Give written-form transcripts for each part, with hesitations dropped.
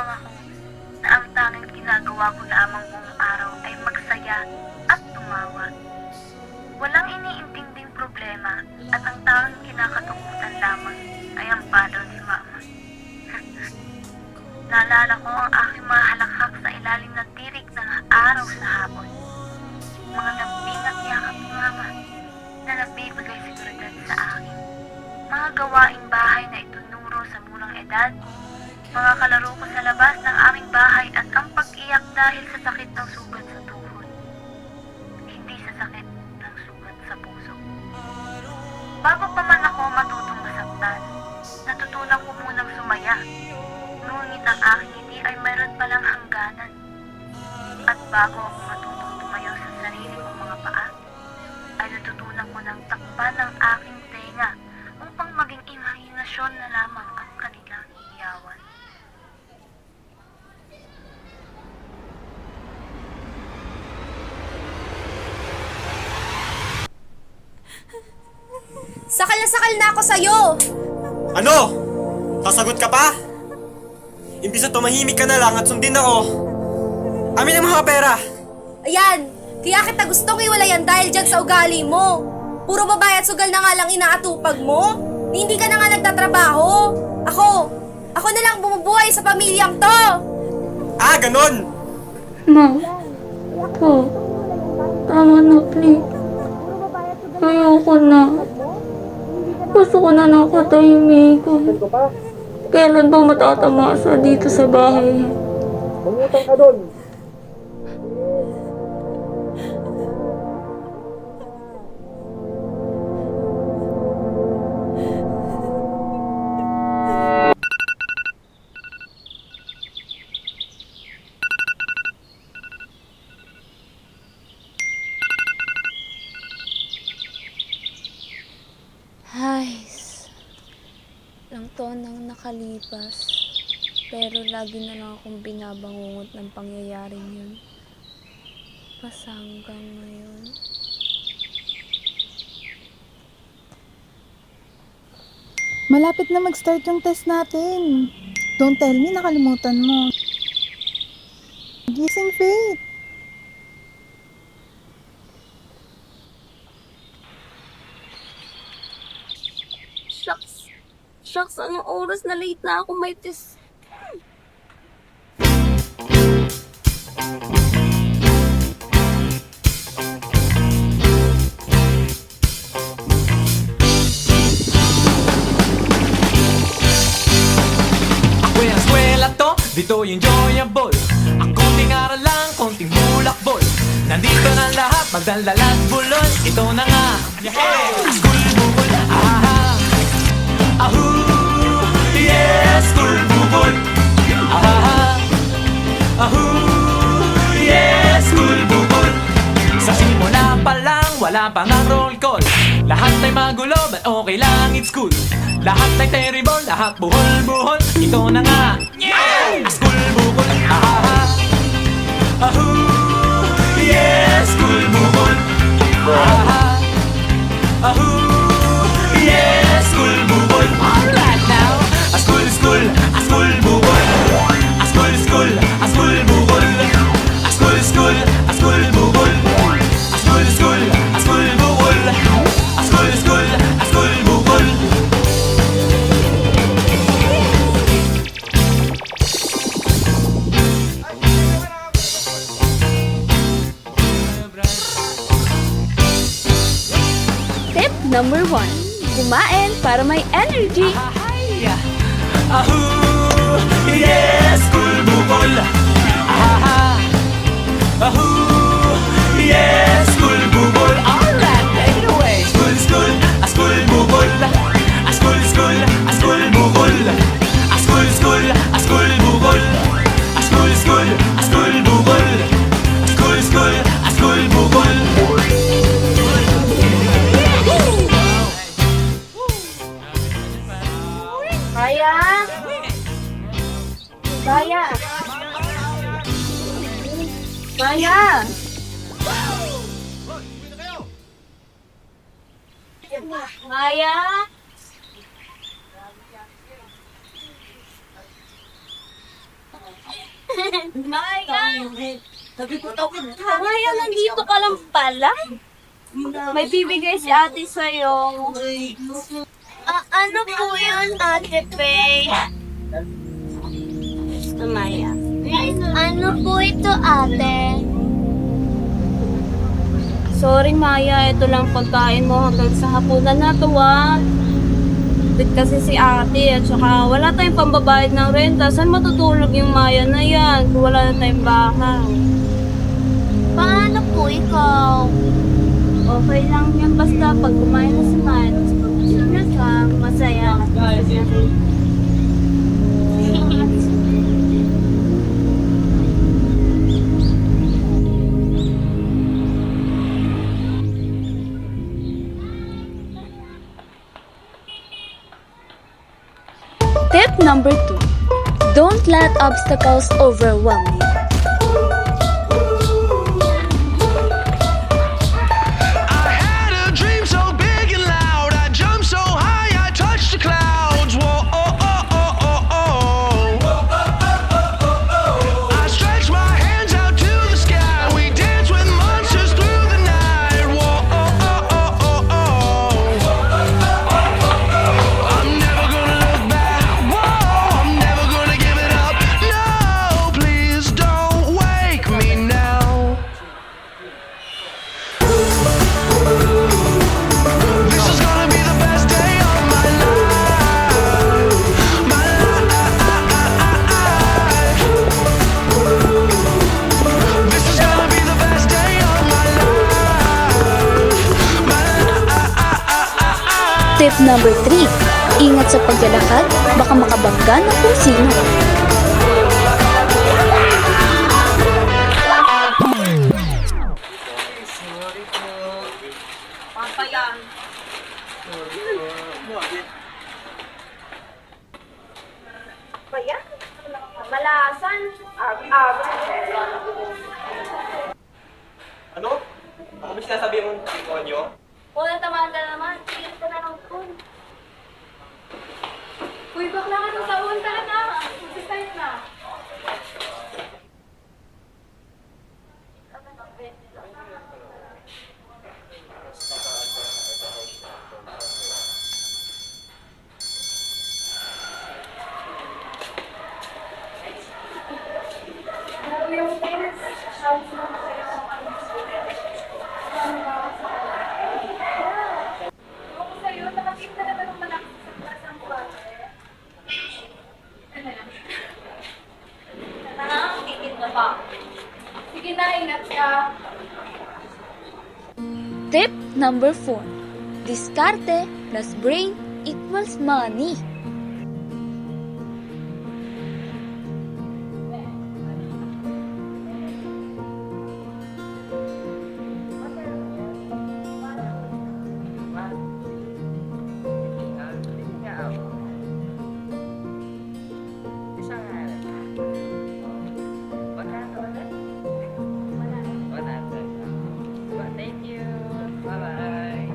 lang ako na ang tanging ginagawa ko lamang buong araw ay magsaya at tumawa. Walang iniintinding problema at ang tanging kinakatakutan lamang ay ang padaw ni Mama. Naalala ko ang aking mga halakhak sa ilalim ng tirik ng araw sa hapon. Mga lambing at yakap ni Mama na nagbibigay seguridad sa akin. Mga gawaing bahay na itunuro sa murang edad, mga kalaro ko sa labas ng aming bahay at ang pag-iyak dahil sa sakit ng sugat sa tuhod. Hindi sa sakit ng sugat sa puso. Bago pa man ako matutong masaktan, natutunan ko munang sumaya. Ngunit ang aking ngiti ay mayroon palang hangganan. At bago ako matutong tumayo sa sarili kong mga paa, ay natutunan ko ng takpan ng aking tenga upang maging imahinasyon na lamang ang kanilang iyawan. Sakal na sakal na ako sa'yo! Ano? Sasagot ka pa? Imbis na tumahimik ka na lang at sundin ako, amin ang mga pera! Ayan! Kaya kita gustong iwalayan dahil dyan sa ugali mo. Puro babae at sugal na nga lang inaatupag mo. Hindi ka na nga nagtatrabaho. Ako na lang bumubuhay sa pamilyang to. Ah, ganon! Ma, po, tama na please. Ayoko na. Gusto ko na nakatahimikan. Kailan ba matatamasa dito sa bahay? Pumutang ka doon! Ay, ilang taon nang nakalipas. Pero lagi na lang akong binabangungot ng pangyayaring yun. Basta hanggang ngayon. Malapit na mag-start yung test natin. Don't tell me nakalimutan mo. Gising, Faith. Shucks, anong oras na late na ako may test? Ako yung eskwela to, dito yung enjoyable. Ang konting aral lang, konting bulakbol. Nandito na lahat, magdaldalat bulol. Ito na nga, school bukol. Ahoo, yes, school bukol. Ahoo, yes, school bukol. Sa simula pa lang, wala pang ang roll call. Lahat ay magulo, but okay lang, it's cool. Lahat ay terrible, lahat buhol-buhol. Ito na nga, school bukol. Ahoo, yes, school bukol. Ahoo, yes, school bukol. Alright now, a school bukol. A school bukol. A school bukol. A school bukol. A school bukol. A school bukol. A school bukol. Tip number 1. Kumain para may energy. Ahoo, yes, school bukol. Ahoo, yes, school bukol. Alright, take it away. School, a school bukol. A school, a school bukol. A school, a school bukol. A school, a school bukol. A school bukol. Kaya? Kaya? Kaya? Maya? Maya! Maya, nandito ka lang pala? May bibigay si ate sa'yo. Ano po yun, Ate Faye? Maya. Ano po ito, ate? Sorry, Maya. Ito lang pagkain mo hanggang sa hapunan na to, Bit kasi si ate at saka wala tayong pambabayad ng renta. Saan matutulog yung Maya na yan kung wala na tayong bahay? Paano po ikaw? Okay lang yan basta pag kumain na si Maya, tapos pag na ka, masaya. Tip number 2. Don't let obstacles overwhelm you. I had a dream so big and loud. I jumped so high, I touched the clouds. Whoa, oh, oh, oh, oh, oh. I stretched my hands out to the sky. We danced with monsters through the night. Whoa, oh, oh, oh, oh, oh. I'm never gonna look back. Whoa, I'm never gonna give it up. No, please don't wake me now. This is gonna be the best day of my life. My life. This is gonna be the best day of my life. My life. Tip number 3. Ingat sa paglalakad, baka makabangga ng kung sino. Ano? Ano ba sinasabi mong demonyo? Wala tamaan ka naman. Ilan ka na ng phone. Uy, bakla ka ng taon talaga. Mag-start na. Sige na, ingat ka. Tip number 4. Diskarte plus brain equals money. Thank you. Bye-bye.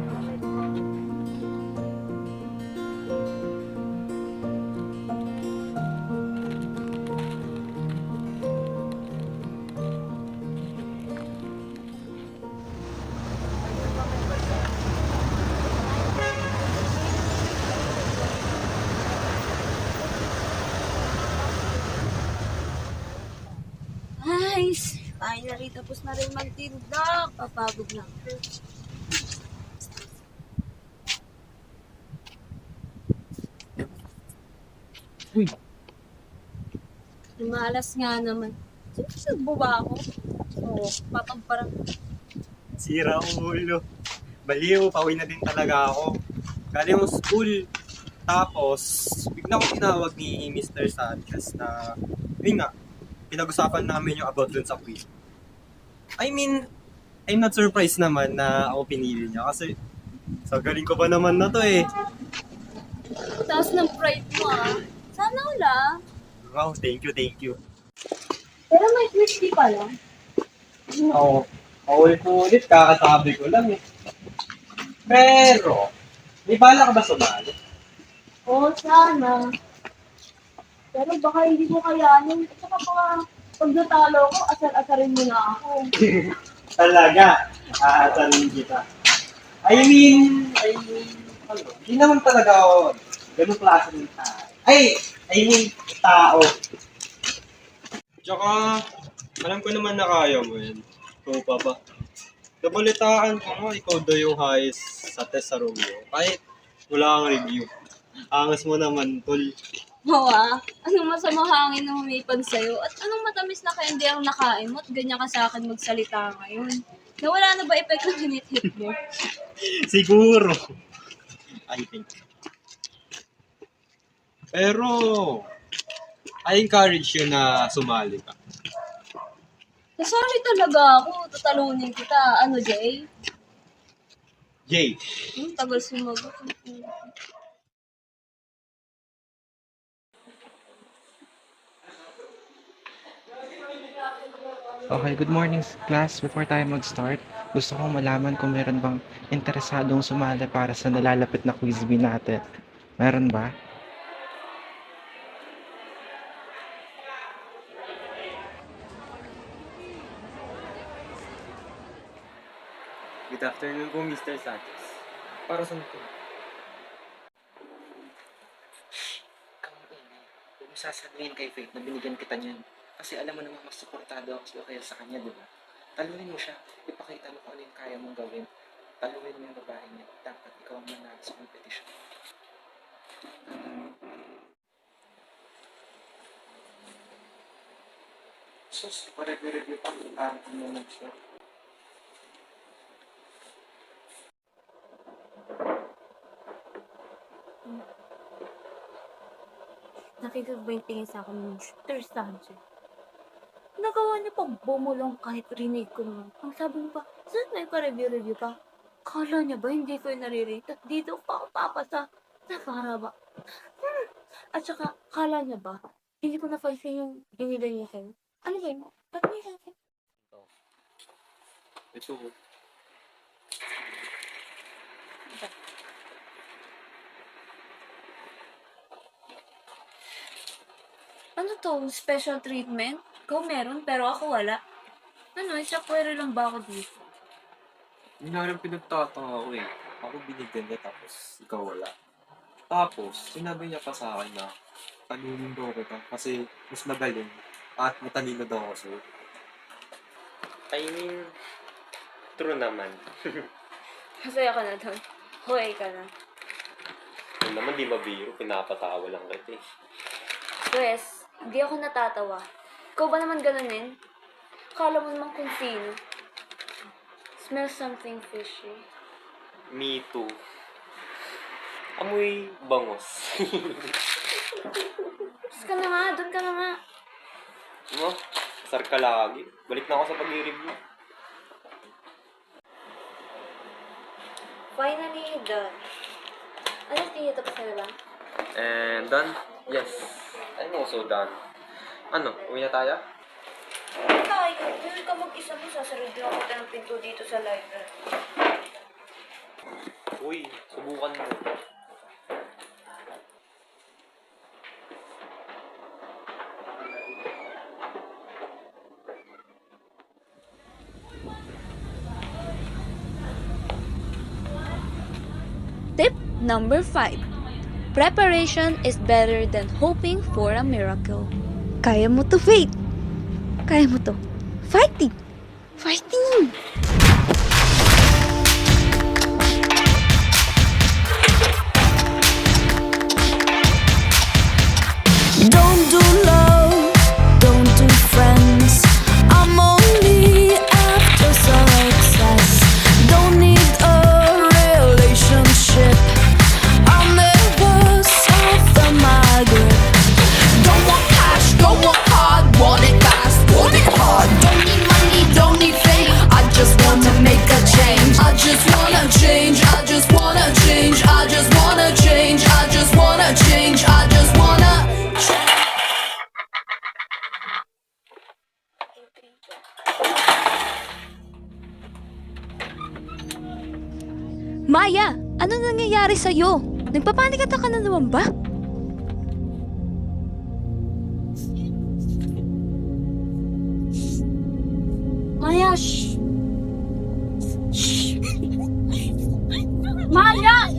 Nice! Finally, tapos na rin magtinda. Papagod na. Uy. Malas nga naman. Sino ba ako? Oo, papamparan. Sira ang ulo. Baliw, pauwi na din talaga ako. Galing mo school. Tapos, bigla ko tinawag ni Mr. Sanchez na, yun nga, pinag-usapan namin yung about dun sa quiz. I mean, I'm not surprised naman na ako pinili niya kasi sa galing ko pa naman na to eh. Taas ng pride mo Sana wala. Wow, thank you. Pero may twist di pala. Oo. Paulit-ulit, kakasabi ko lang eh. Pero, may bala ka ba sumali? Oo, sana. Pero baka hindi ko kayanin. At saka Pag natalo ko, asar-asarin mo na ako. Talaga, aasarin kita. I mean, ano, hindi naman talaga ako ganun klase ng tao. I mean, tao. Tsaka, alam ko naman na kaya mo yan. Ikaw pa ba? Nabalitaan ko mo, ikaw daw yung highest sa test sa Romeo. Kahit wala kang review. Angas mo naman, tol. Hawa, anong masama hangin na humipad sa'yo? At anong matamis na candy ang nakain mo? At ganyan ka sa akin magsalita ngayon. Nawala na ba epekto ng hinit-hit mo? Siguro. I think. Pero, I encourage you na sumali ka. Sorry talaga ako. Tatalunin kita. Ano, Jay? Jay, Tagal sumagot. Okay, good morning class. Before tayo mag-start, gusto kong malaman kung meron bang interesadong sumali para sa nalalapit na quiz bee natin. Meron ba? good afternoon po, Mr. Sanchez. Para saan po? Ikaw ang ingay. Huwag mo sasabihin kay Faith na binigyan kita niyan. Kasi alam mo namang mas suportado ako kaya sa kanya, di ba? Talunin mo siya. Ipakita mo kung ano yung kaya mong gawin. Talunin mo yung babae niya. Dapat ikaw ang manalo sa competition. Sus, pare-review pa. Parang mo na siya. Nakita ba yung tingin sa akin ng Mr. Sanchez? Nagawa niya pang bumulong kahit rinig ko naman. Ang sabi mo pa, saan may pa-review-review pa? Kala niya ba hindi ko yung narirate at dito pa ako papasa? Nakara ba? At saka, kala niya ba, hindi ko napansin yung binila niya sa'yo? Ano ba yun? Ba't may sa'yo? Ito. Ano to? Special treatment? Ikaw meron, pero ako wala. Ano, isa pwede lang ba ako dito? Yun nga lang pinagtataka ko eh. Ako binigyan niya tapos ikaw wala. Tapos, sinabi niya pa sa akin na talunin daw kita kasi mas magaling at matalino daw ako sa'yo. I mean, true naman. Masaya ka na doon. Huwag ka na. Yun naman di mabiro, pinapatawa lang kita eh. Pwes, hindi ako natatawa. Ikaw ba naman ganunin? Kala mo naman kung sino. Smell something fishy. Me too. Amoy bangos. Bus ka na nga, doon ka na nga. Ano? Sar ka lagi. Balik na ako sa pag-review. Finally, done. Ano, tingin tapos na lang? And done? Yes. I'm also done. Ano? Uwi na tayo? Tay, hindi ka mag-isa mo. Sasarid lang kita ng pinto dito sa library. Uy, subukan mo. Tip number 5. Preparation is better than hoping for a miracle. Kaya mo to, Faith. Kaya mo to. Fighting! Fighting! Don't do love, don't do friends. I'm only after success. Don't need a relationship. I'm nervous after my grip. Don't want cash, don't want hard, want it fast, want it hard. Don't need money, don't need fame. I just wanna make a change. I just wanna change. I just wanna change. I just wanna change. I just wanna change. I just wanna. Maya, ano nangyayari sa'yo? Nagpapanik ka na naman ba? Shh! Maya!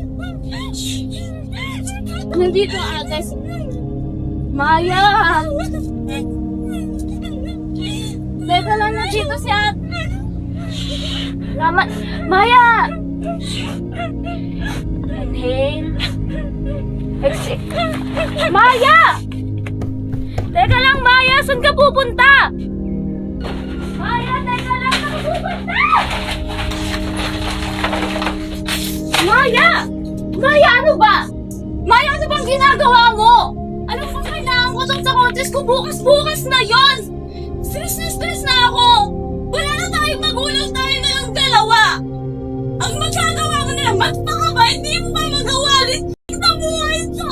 Nandito ate. Maya! Teka lang, nandito si ate. Maya! Inhale. Exhale. Maya! Teka lang, Maya! Saan ka pupunta? Maya, teka lang! Saan ka pupunta? Maya! Maya, ano ba? Maya, ano bang ginagawa mo? Ano pa kailangan ko sa contest ko? Bukas na yon! Stress na ako! Wala na tayong magulang, tayo na lang dalawa! Ang magagawa ko na lang, magpakaba, hindi mo pa magawa rin sa buhay ko!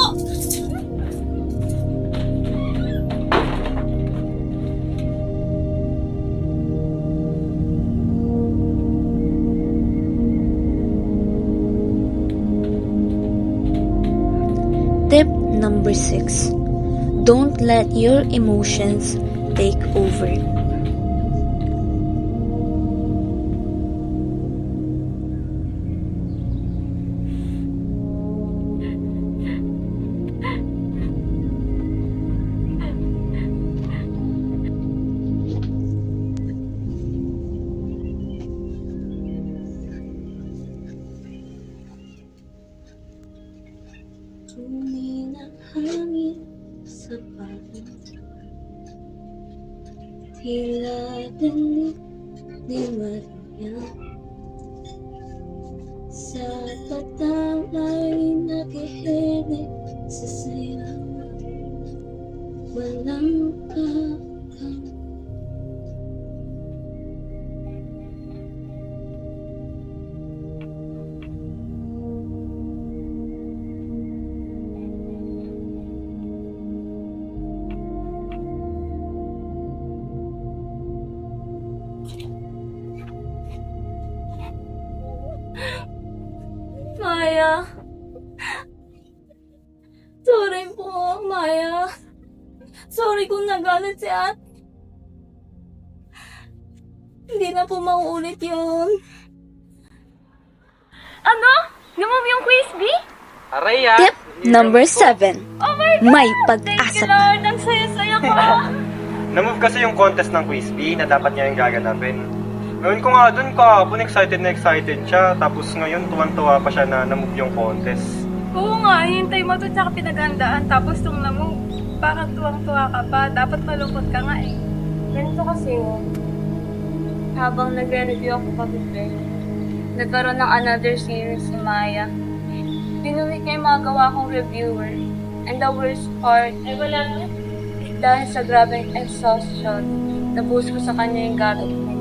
Tip number 6. Don't let your emotions take over. Tumi ng hangin sa pagod, tila dinig ni Maria. Sa patang ay nakihilig sa sayaw, walang kakang. Maya. Sorry po, Maya. Sorry kung nagalit si Ate. Hindi na po mauulit yun. Ano? Lumam yung quiz, B? Aray ah! Tip number 7. May pag-asa Thank you, pa. Lord. Ang saya-saya ko. Na-move kasi yung contest ng Quiz Bee na dapat niya yung gaganapin. Ngayon ko nga dun kahapon, excited na excited siya. Tapos ngayon, tuwan-tuwa pa siya na na-move yung contest. Oo nga, hintay mo to tsaka pinaghandaan. Tapos nung namu, parang tuwang-tuwa ka pa. Dapat malungkot ka nga eh. Ganito kasi yun. Habang nagre-review ako pag-prepare, nagkaroon ng another series si Maya. Pinuwi ko yung mga gawa kong reviewer. And the worst part, ay wala na. Dahil sa grabing exhaustion, nabuhos ko sa kanya yung galit ko.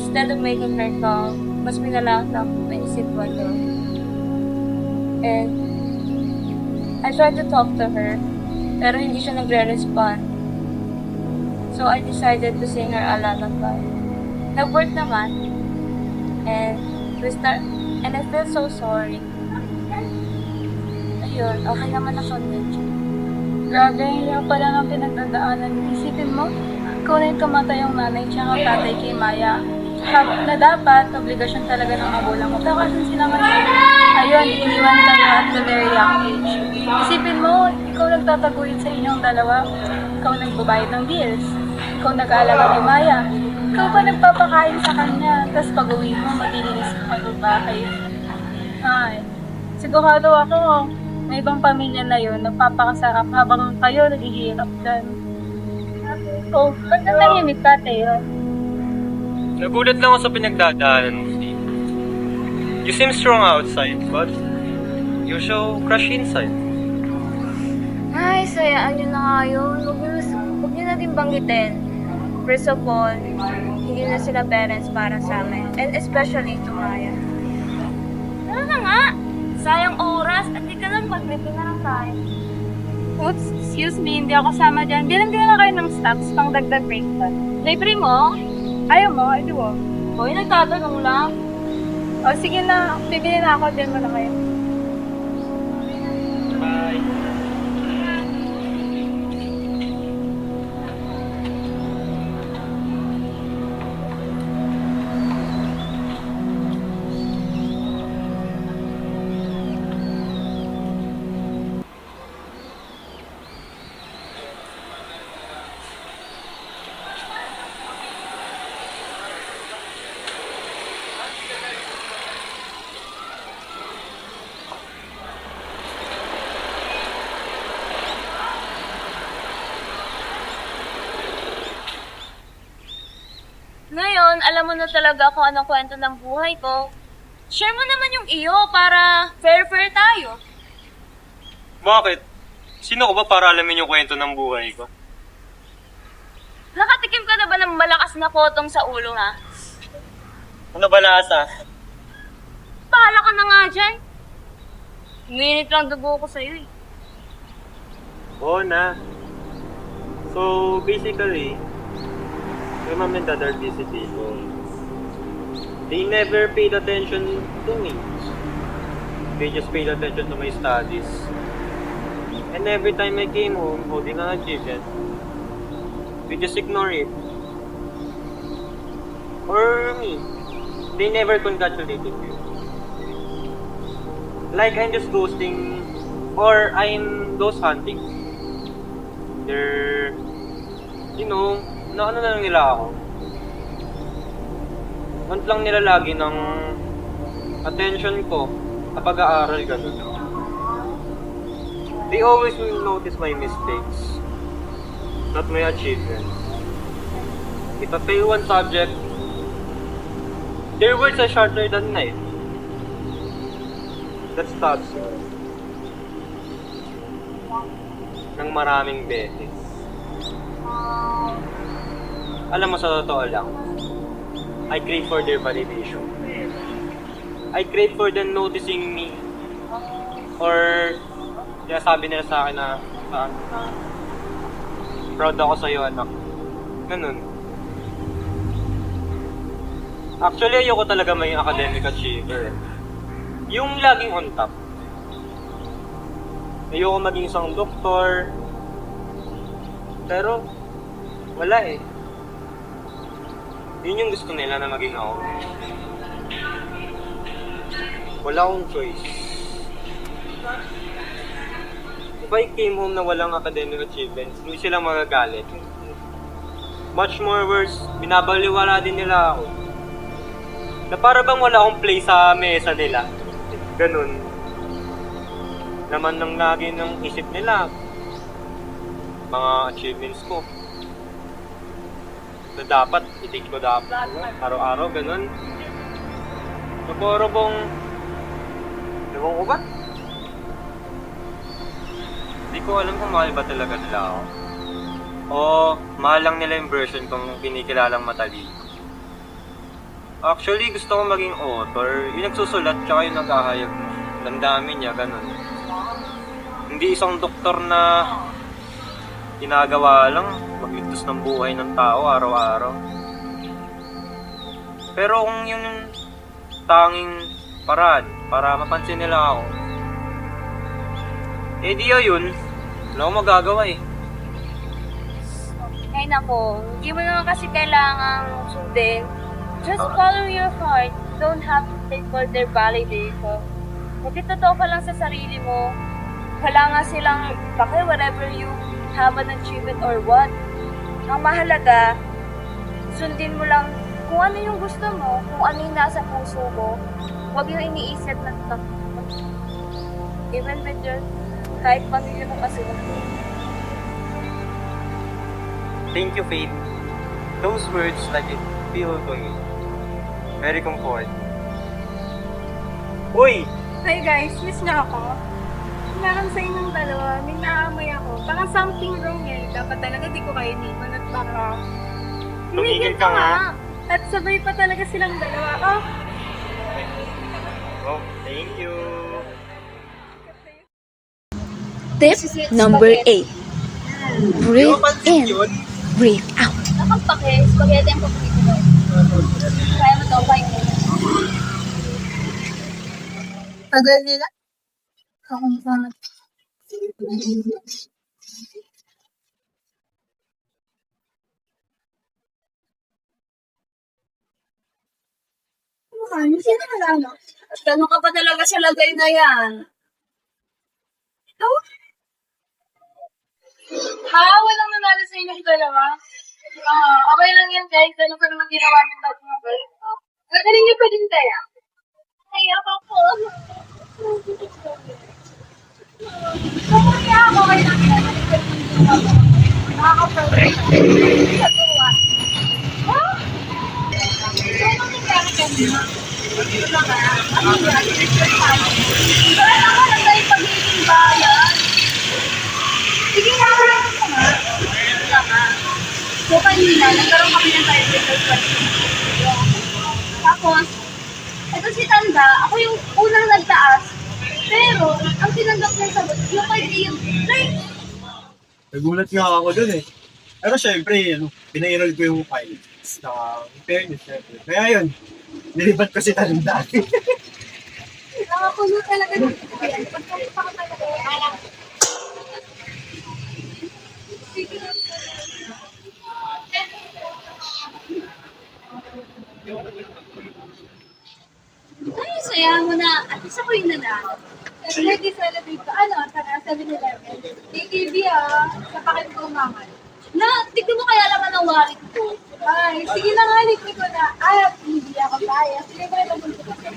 Instead of making her calm, mas pinalaktak ko yung sitwasyon. And I tried to talk to her, pero hindi siya nagre-respond. So I decided to sing her a lullaby. Nag-work naman. And I feel so sorry. Ayun, okay naman ako medyo. Grabe, yung pala ng pinagdadaanan. Isipin mo, ikaw na yung kamatay yung nanay tsaka tatay kay Maya. Na dapat, obligasyon talaga ng magulang mo. Pero kasi sila ngayon, ayun, iniwan tayo at a very young age. Isipin mo, ikaw nagtataguyod sa inyong dalawa. Ikaw nagbabayad ng bills. Ikaw nag-aalaga kay Maya. Ikaw pa nagpapakain sa kanya. Tapos pag-uwi mo, maglilinis ka ng bahay. Ay, sigurado ako, may ibang pamilya na yun, nagpapakasarap habang kayo naghihirap dyan. Oh, ba't na nahimik ka, Teo? Nagulat lang ako sa pinagdadaanan mo, Steve. You seem strong outside, but you show crush inside. Ay, sayaan nyo na nga yun. Huwag nyo na din banggitin. First of all, hindi na sila parents para sa amin. And especially to Maya. Ano na nga? Sayang oras. At di ka lang mag-libre na lang tayo. Oops, excuse me, hindi ako sama dyan. Bilang na kayo ng stocks pang dagdag breakfast. Libre mo? Ayaw mo, ay di mo. Hoy, nagtatanong lang. O sige na, bibili na ako, dyan mo na kayo. Bye. ngayon alam mo na talaga kung anong kwento ng buhay ko, share mo naman yung iyo para fair-fair tayo. Bakit? Sino ko ba para alamin yung kwento ng buhay ko? Nakatikim ka na ba ng malakas na potong sa ulo, ha? Ano ba lasa? Bahala ka na nga dyan. Minit lang dugo ko sa'yo, eh. Oo na. So, basically, my mom and dad are busy people. They never paid attention to me. They just paid attention to my studies. And every time I came home holding an achievement, we just ignore it. Or me, they never congratulated me. Like I'm just ghosting, or I'm ghost hunting. They're, ano na lang nila ako. Want lang nila lagi ng attention ko sa pag-aaral, ganun. They always will notice my mistakes, not my achievements. If I fail one subject, their words are shorter than knife. That stops me. Ng maraming beses. Alam mo, sa totoo lang, I crave for their validation. I crave for them noticing me. Or, sabi nila sa akin na, proud ako sa'yo, anak. Ganun. Actually, ayoko talaga may academic achiever. Yung laging on top. Ayoko maging isang doktor. Pero, wala eh. Yun yung gusto nila na maging ako. Wala akong choice. If I came home na walang academic achievements, hindi sila magagalit. Much more worse, binabaliwala din nila ako. Na para bang wala akong place sa mesa nila. Ganun. Naman ng lagi ng isip nila. Mga achievements ko. Na dapat, itik ko dapat. Araw-araw, ganun. So, puro bang, ewan ko ba? Hindi ko alam kung mahal ba talaga nila ako. O, mahal lang nila yung version kong kinikilalang matalino. Actually, gusto ko maging author. Yung nagsusulat, tsaka yung naghahayag mo. Damdamin niya, ganun. Hindi isang doktor na ginagawa lang magligtas ng buhay ng tao araw-araw. Pero kung yung tanging paraan para mapansin nila ako, eh di yun, wala akong magagawa eh. Ay nako, hindi mo naman kasi kailangang sundin. Just follow your heart. Don't have to take for their validation. Kasi totoo ka lang sa sarili mo. Wala nga silang pake whatever you have an achievement or what. Ang mahalaga, sundin mo lang kung ano yung gusto mo, kung ano yung nasa puso mo. Huwag yung iniisip na even with your kahit pamilya mo kasi. Thank you, Faith. Those words like it feel to me. Very comforting. Uy! Hi guys, miss niyo ako? Meron sa inyong dalawa, may naamay ako. Parang something wrong eh. Dapat talaga di ko kayo iniwan at para... Tumigil ka nga. At sabay pa talaga silang dalawa. Oh, Oh, thank you. Tip number 8. Breathe in, breathe out. Nakapake, spaghetti ang paborito ko. Kaya mo to, 5 minutes. tagal nila. Ako sana. Sino ka lang? Tanong ka pa talaga sa lagay na yan. Ha? Walang nanalo sa inyong dalawa? Okay lang yan guys. Ano pa naman ginawa ng tatlo girl? Gagaling niyo pa din tayo. Ay, ako po. Kaya ako kayo lang yan. Nakaka-perfect. yan. Wala naman ang dahil pagiging bayan. Sige nga, wala ko nga. Wala nga. So kanina, nagkaroon kami ng tiebreaker question. Tapos, ito si Tanda, ako yung unang nagtaas. Pero, ang tinanggap niya sagot, yung kay Tio, like, Nagulat nga ako dun eh. Pero syempre, pinairal ko yung file. In fairness, syempre. Kaya yun, nilibat ko si Tanda. nakakulo talaga ng yan. Pagkakupa ka talaga. Ay, saya mo na. At least ako yung nanalo. Ready celebrate ko. Ano, tara, 7-Eleven. KKB sa pakin ko umangal. Na, tignan mo kaya laman ng wallet ko. Ay, sige na nga, liquid ko na. Ay, hindi ako kaya. Sige ba yung laman ko kasi?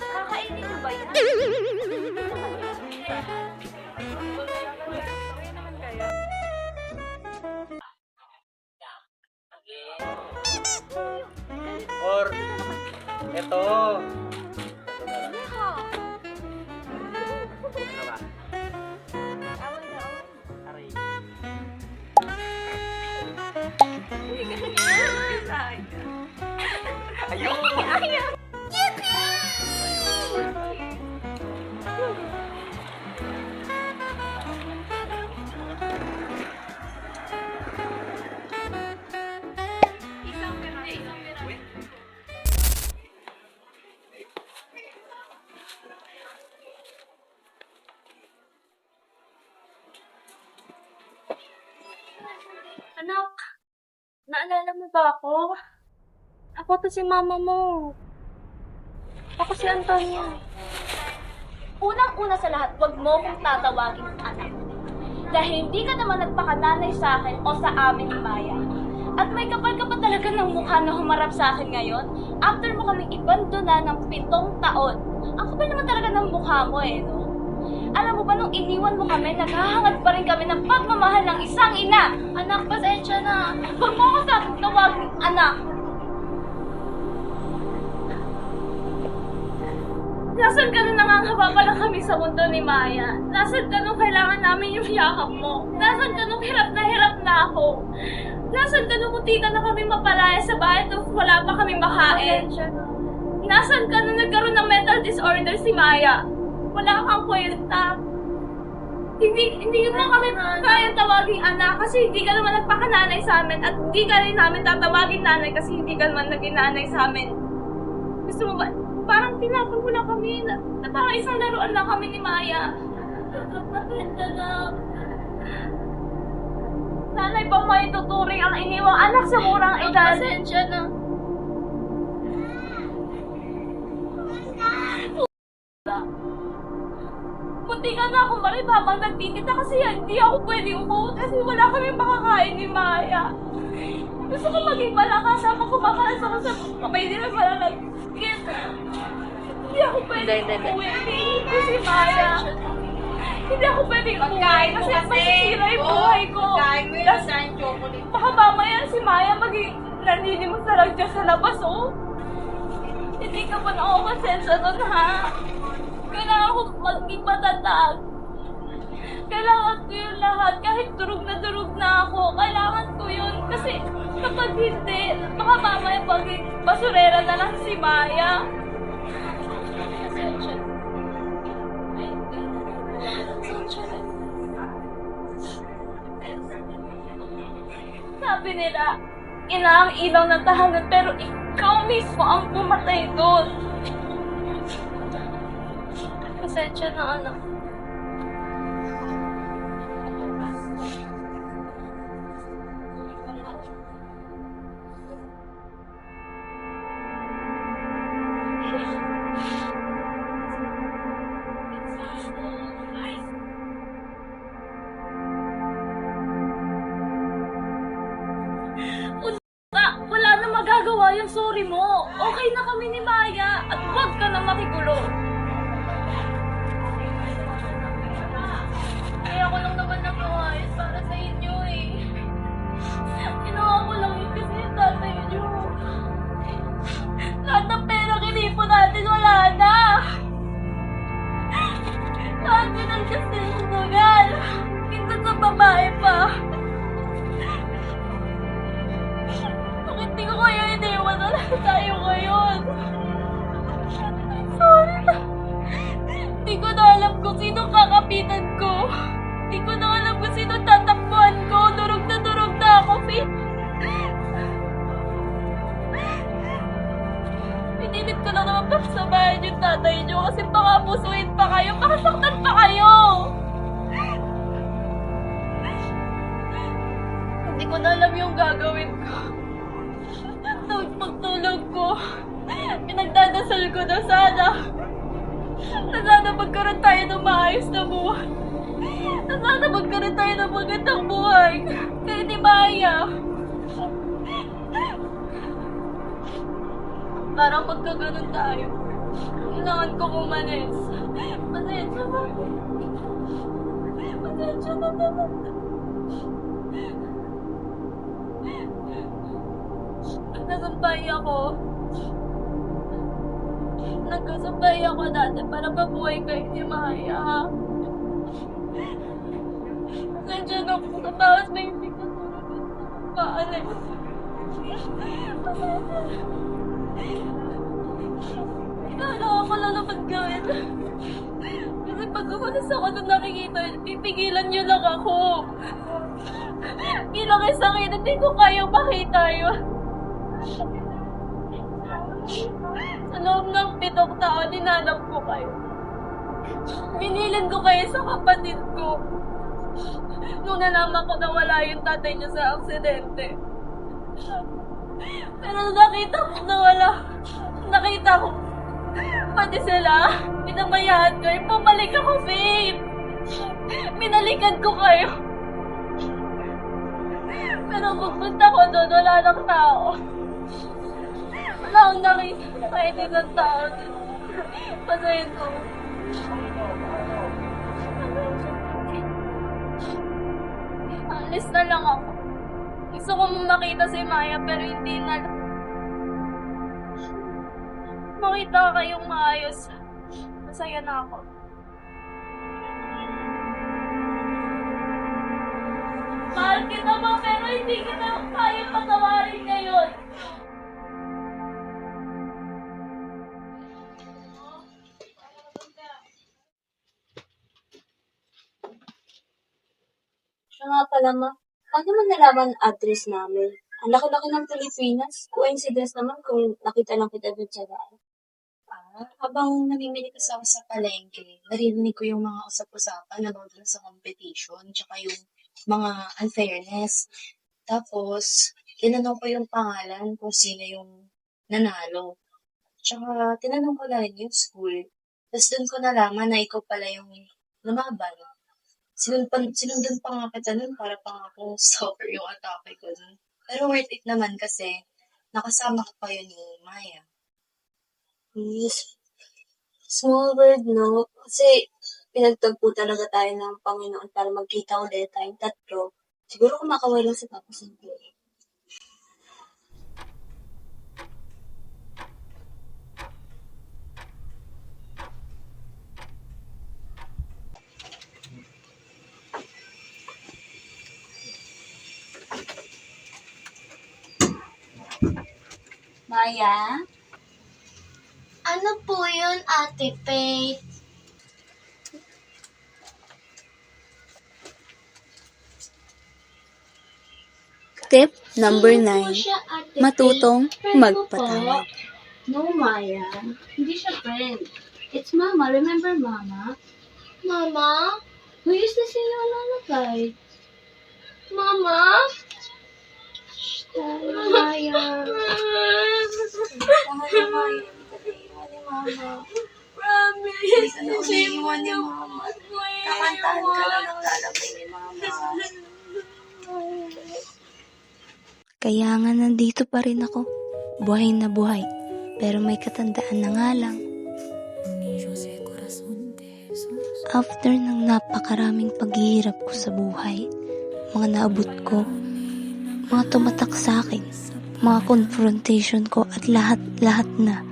Kakainin mo ba yan? Or, eto. Anak, naalala mo ba ako? Ako to si mama mo. Ako si Antonia. Unang-una sa lahat, wag mo kong tatawagin anak. Dahil hindi ka naman nagpakananay sa akin o sa amin ni Maya. At may kapal ka pa talaga ng mukha na humarap sa akin ngayon after mo kaming ibandona ng 7 taon. Ang kapal naman talaga ng mukha mo no? Alam mo ba nung iniwan mo kami, naghahangad pa rin kami ng pagmamahal ng isang ina. Anak, pasensya na. Huwag mo ako sa akin tawagin anak. Nasaan ka nung nangangaba pa lang kami sa mundo ni Maya? Nasaan ka nung kailangan namin yung yakap mo? Nasaan ka nung hirap na ako? Nasaan ka nung munti na kami mapalaya sa bahay nung wala pa kami makain? Nasaan ka nung nagkaroon ng mental disorder si Maya? Wala kang kwenta. Hindi mo kami kaya tawagin anak kasi hindi ka naman nagpakananay sa amin at hindi ka rin namin tatawagin nanay kasi hindi ka naman naging nanay sa amin. Gusto mo ba? Parang tinapon mo lang kami na parang isang laruan lang kami ni Maya. Napakaganda na. Nanay pa mo ituturing ang iniwang anak sa murang edad. Pasensya na. Munti ka na akong marip habang nagtitita kasi hindi ako pwedeng umuot kasi wala kami makakain ni Maya. Gusto ko maging malakas habang kumakalas ako sa kapay nila para nag-get. Hindi ako pwedeng umuwi. Hindi si Maya. Hindi ako pwedeng umuwi kasi masisira yung buhay ko. Baka mamaya si Maya maging naninimos na lang dyan sa labas, oh. Hindi ka pa na ako konsensya nun, ha? Kailangan ko maging matatag. Kailangan ko yun lahat. Kahit durug na ako, kailangan ko yun. Kasi kapag hindi, baka mamaya paging basurera na lang si Maya. Sabi nila, ina ang ilaw ng tahanan, pero ikaw mismo ang pumatay doon. Pasensya na, anak. pa yung sorry mo. Okay na kami ni Maya at huwag ka na makigulo. Kaya ako lang naman nag-ayos para sa inyo eh. Ginawa ko lang yun kasi yung tatay niyo. Lahat ng pera kinipo natin wala na. Lahat pinalgas din yung sugal. Hinggat sa babae pa. Bakit di ko kaya iniwan na lang tayo ngayon? I'm sorry na. Di ko na alam kung sino kakapitan ko. Di ko na alam kung sino tatakbuhan ko. Durog na ako, Faith. Pinilit ko lang naman pagsabayan yung tatay niyo kasi baka pusuin pa kayo, baka saktan pa kayo. Hindi ko na alam yung gagawin ko. Tuwing pagtulog ko, pinagdadasal ko na sana magkaroon tayo ng maayos na buhay. Na sana magkaroon tayo ng magandang buhay. Kaya ni Maya. Parang magkaganon tayo. Kailangan ko umalis. Pasensya na. Pasensya na naman. Nagsumpay ako. Nagsumpay ako dati para mabuhay kayo ni Maya. Pasensya na kung sa bawas may hindi ka tulog at paalis. Kailangan ko lang naman gawin. Kasi pag umalis ako na nakikita, pipigilan niyo lang ako. Bilang isang ina, hindi ko kaya makita yun. Sa loob ng 7 taon, dinanap ko kayo. Binilin ko kayo sa kapatid ko. Nung nalaman ko na wala yung tatay niya sa aksidente. Pero nung nakita ko na wala, nakita ko, pati sila, pinabayaan ko, pumalik ako, Faith. Binalikan ko kayo. Pero pagpunta ko doon, wala nang tao. Wala akong nakita kahit isang tao. Pasayin ko. Alis na lang ako. Gusto ko makita si Maya pero hindi na lang. Makita kayong maayos. Masaya na ako. Mahal kita mo pero hindi kita kaya patawarin ngayon. Siya nga pala, ma. Paano mo nalaman ang address namin? Ang laki-laki ng Pilipinas. Coincidence naman kung nakita lang kita doon sa daan. Habang namimili kasi ako sa palengke, narinig ko yung mga usap-usapan about sa competition, tsaka yung mga unfairness. Tapos, tinanong ko yung pangalan kung sino yung nanalo. Tsaka, tinanong ko na rin yung school. Tapos doon ko nalaman na ikaw pala yung lumaban. Sinundan pa nga kita nun para pa nga akong stalker yung atake ko dun. Pero worth it naman kasi nakasama ko kayo ni Maya. Yes. Small world, no? Kasi pinagtagpo talaga tayo ng Panginoon para magkita ulit tayong tatlo. Siguro kumakaway lang si Papa Santo. Maya? Ano po yun, Ate Faith? Tip number Sino 9. po siya, Ate Matutong Faith? Friend mo magpatawad. po? No, Maya. Hindi siya friend. It's Mama. Remember Mama? Mama? Who used to sing you a lullaby? Mama? Shh, Maya. Mahal na Maya, hindi ka naiiwan ni Mama. Promise. Hindi ka na umiiwan ni Mama. Kakantahan ka lang ng lalabay ni Mama. Kaya nga nandito pa rin ako buhay na buhay, pero may katandaan na nga lang. After ng napakaraming paghihirap ko sa buhay, mga naabot ko, mga tumatak sa akin, mga confrontation ko at lahat na,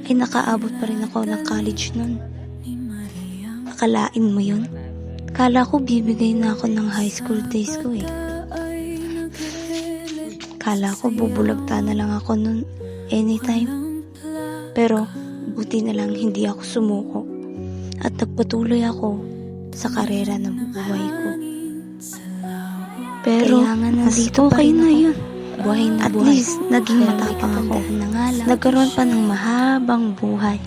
ay nakaabot pa rin ako ng college nun. Akalain mo yun? Kala ko bibigay na ako ng high school days ko eh. Kala ko bubulagta na lang ako nun anytime. Pero buti na lang hindi ako sumuko at nagpatuloy ako sa karera ng buhay ko. Pero nandito okay na yun. Buhay na at buhay. At least naging matapang ako. Nagkaroon pa ng mahabang buhay.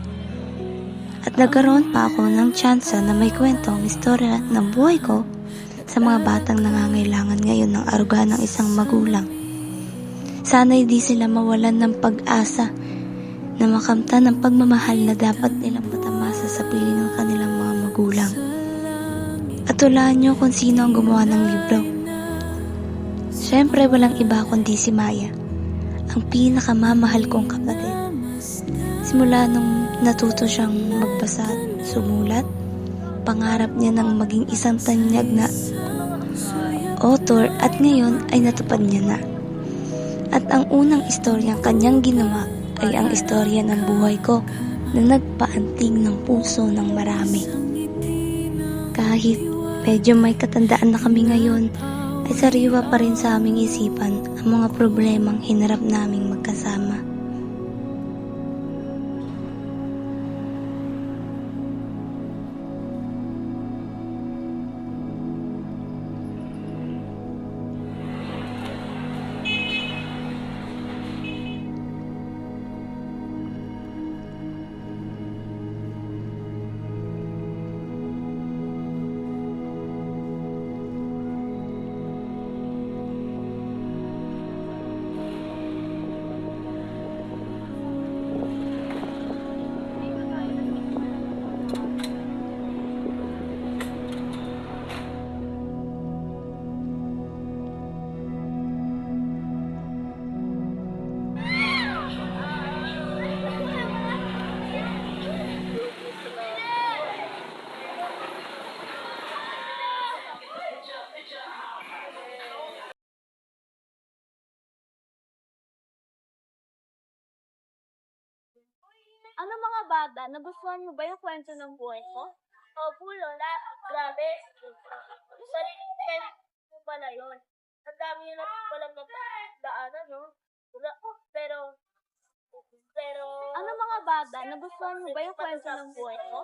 At nagkaroon pa ako ng tsansa na may kwentong istorya ng buhay ko sa mga batang nangangailangan ngayon ng aruga ng isang magulang. Sana'y di sila mawalan ng pag-asa na makamtan ng pagmamahal na dapat nilang patamasa sa piling ng kanilang mga magulang. At tulaan niyo kung sino ang gumawa ng libro. Siyempre walang iba kundi si Maya, ang pinakamamahal kong kapatid. Simula nung natuto siyang magbasa at sumulat, pangarap niya ng maging isang tanyag na author at ngayon ay natupad niya na. At ang unang istoryang kanyang ginawa ay ang istorya ng buhay ko na nagpaantig ng puso ng marami. Kahit medyo may katandaan na kami ngayon, ay sariwa pa rin sa aming isipan ang mga problemang hinarap naming magkasama. Ano mga bata, nagustuhan mo ba yung kwento ng buhay ko? Opo, Lola. Grabe. Sariling kwento mo pala yun. Ang dami yun na palang daanan, no? Pero... Ano mga bata, nagustuhan mo ba yung kwento ng buhay ko?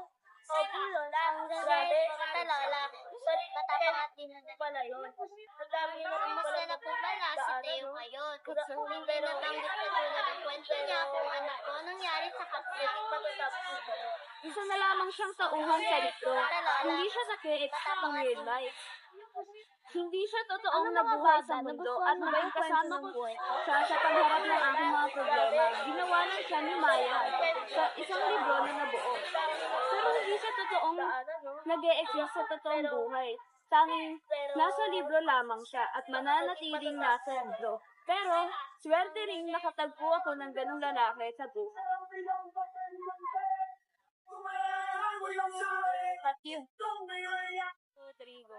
Opo, Lola. Grabe. Lola. Matapangat din na pala yun. Ang dami yun na palang daanan, si Teo ngayon. Hindi natanggit na Lola ng kwento niya kung anak ko nangyari sa kapatid. Isa na lamang siyang tauhan sa libro. Hindi siya nag-e-expect ng real life. Hindi siya totoong nabuhay sa mundo at may kasama ko siya sa pagharap ng aking mga problema. Ginawanan siya ni Maya sa isang libro na nabuo. Pero hindi siya totoong nag-e-exist sa totoong buhay. Tanging nasa libro lamang siya at mananatiling nasa libro. Pero swerte rin nakatagpo ako ng ganong lalaki sa buhay. Rodrigo.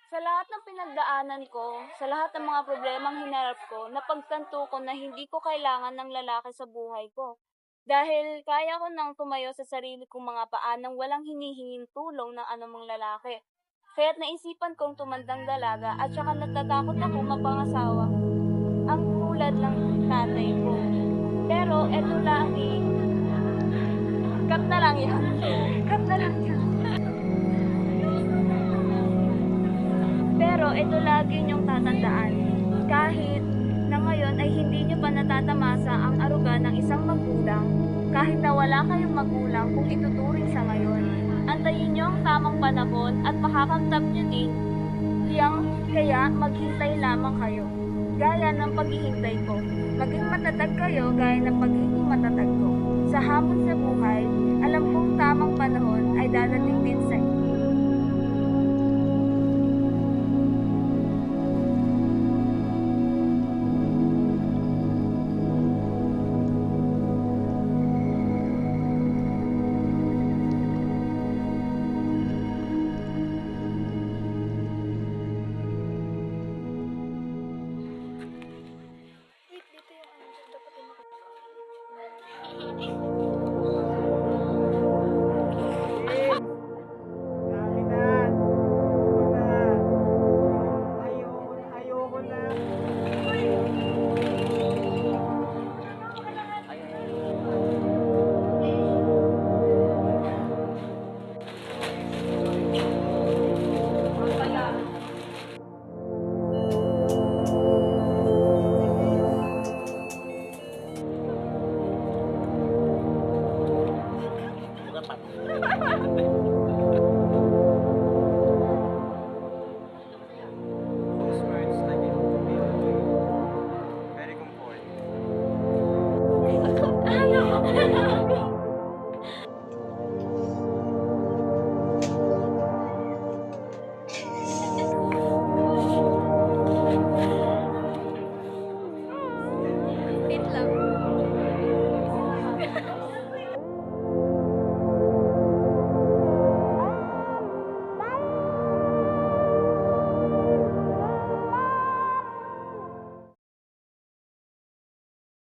Sa lahat ng pinagdaanan ko, sa lahat ng mga problemang hinarap ko, napagtanto ko na hindi ko kailangan ng lalaki sa buhay ko. Dahil kaya ko nang tumayo sa sarili kong mga paa nang walang hinihinging tulong ng anumang lalaki. Kaya't naisipan kong tumandang dalaga at saka natatakot ako mapangasawa. Ang tulad lang tatay ko. Pero eto lang cut na lang yan. Cut na lang yan. Pero ito lagi niyong tatandaan. Kahit na ngayon ay hindi niyo pa natatamasa ang aruga ng isang magulang, kahit na wala kayong magulang kung ituturing sa ngayon, antayin niyo ang tamang panahon at makakamtab niyo din yang kaya maghintay lamang kayo. Gaya ng paghihintay ko, maging matatag kayo gaya ng pagiging matatag ko. Sa hamon sa buhay, alam kong tamang panahon ay dadating din sa inyo.